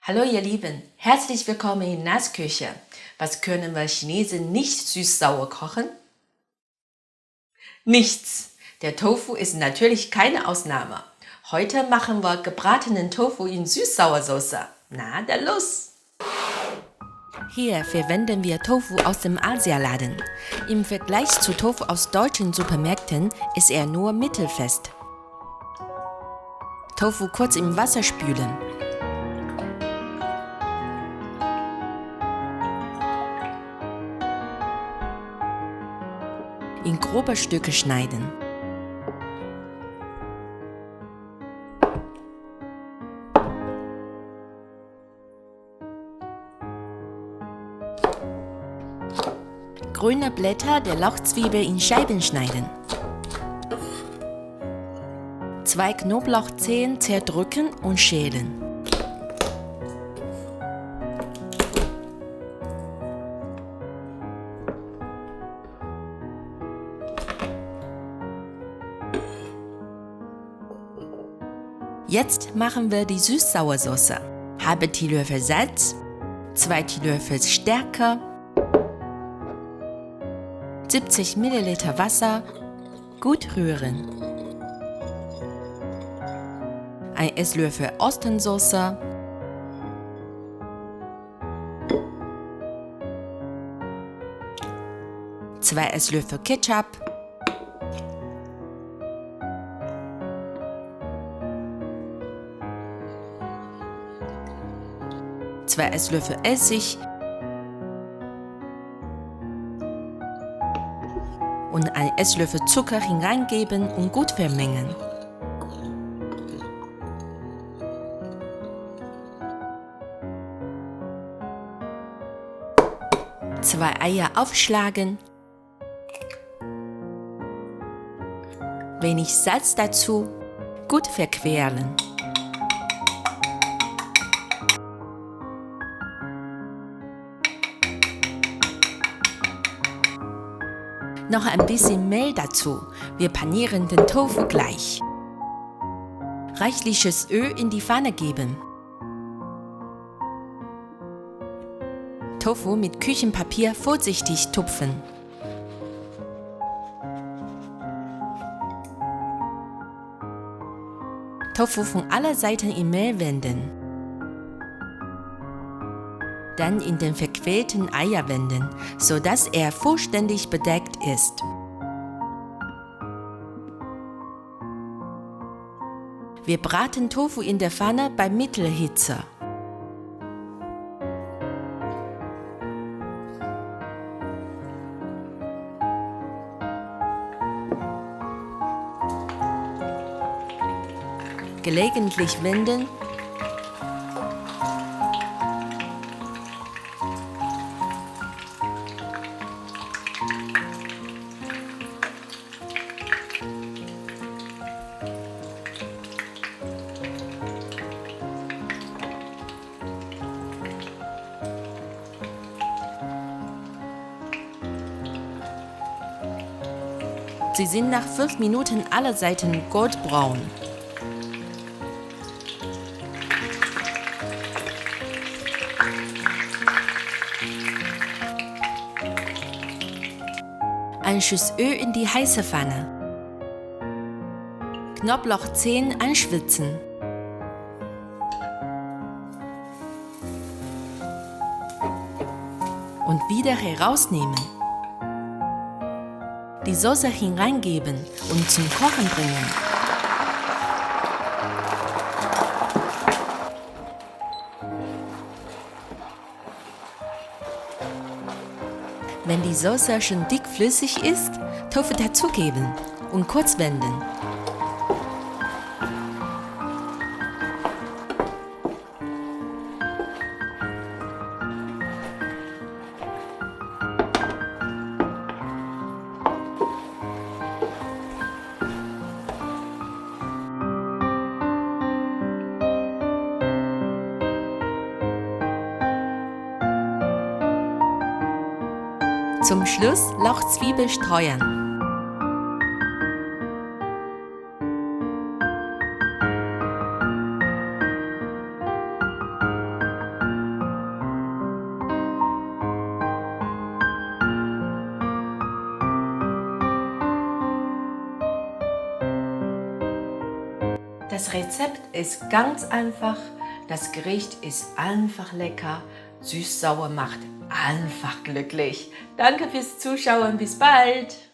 Hallo ihr Lieben, herzlich willkommen in Nasküche. Was können wir Chinesen nicht süß-sauer kochen? Nichts. Der Tofu ist natürlich keine Ausnahme. Heute machen wir gebratenen Tofu in Süß-Sauersoße. Na, dann los! Hier verwenden wir Tofu aus dem Asialaden. Im Vergleich zu Tofu aus deutschen Supermärkten ist er nur mittelfest. Tofu kurz im Wasser spülen. In grobe Stücke schneiden. Grüne Blätter der Lauchzwiebel in Scheiben schneiden. 2 Knoblauchzehen zerdrücken und schälen. Jetzt machen wir die Süß-Sauersoße. Halbe Teelöffel Salz, 2 Teelöffel Stärke, 70 ml Wasser, gut rühren. 1 Esslöffel Osternsauce, zwei Esslöffel Ketchup, zwei Esslöffel Essig und 1 Esslöffel Zucker hineingeben und gut vermengen. Zwei Eier aufschlagen, wenig Salz dazu, gut verqueren. Noch ein bisschen Mehl dazu, wir panieren den Tofu gleich. Reichliches Öl in die Pfanne geben. Tofu mit Küchenpapier vorsichtig tupfen. Tofu von aller Seiten in Mehl wenden. Dann in den verquälten Eier wenden, sodass er vollständig bedeckt ist. Wir braten Tofu in der Pfanne bei Mittelhitze. Gelegentlich wenden. Sie sind nach 5 Minuten alle Seiten goldbraun. Ein Schuss Öl in die heiße Pfanne. Knoblauchzehen anschwitzen. Und wieder herausnehmen. Die Soße hineingeben und zum Kochen bringen. Wenn die Soße schon dickflüssig ist, Tofu dazugeben und kurz wenden. Zum Schluss Lauchzwiebel streuen. Das Rezept ist ganz einfach. Das Gericht ist einfach lecker. Süß-sauer macht einfach glücklich. Danke fürs Zuschauen. Bis bald.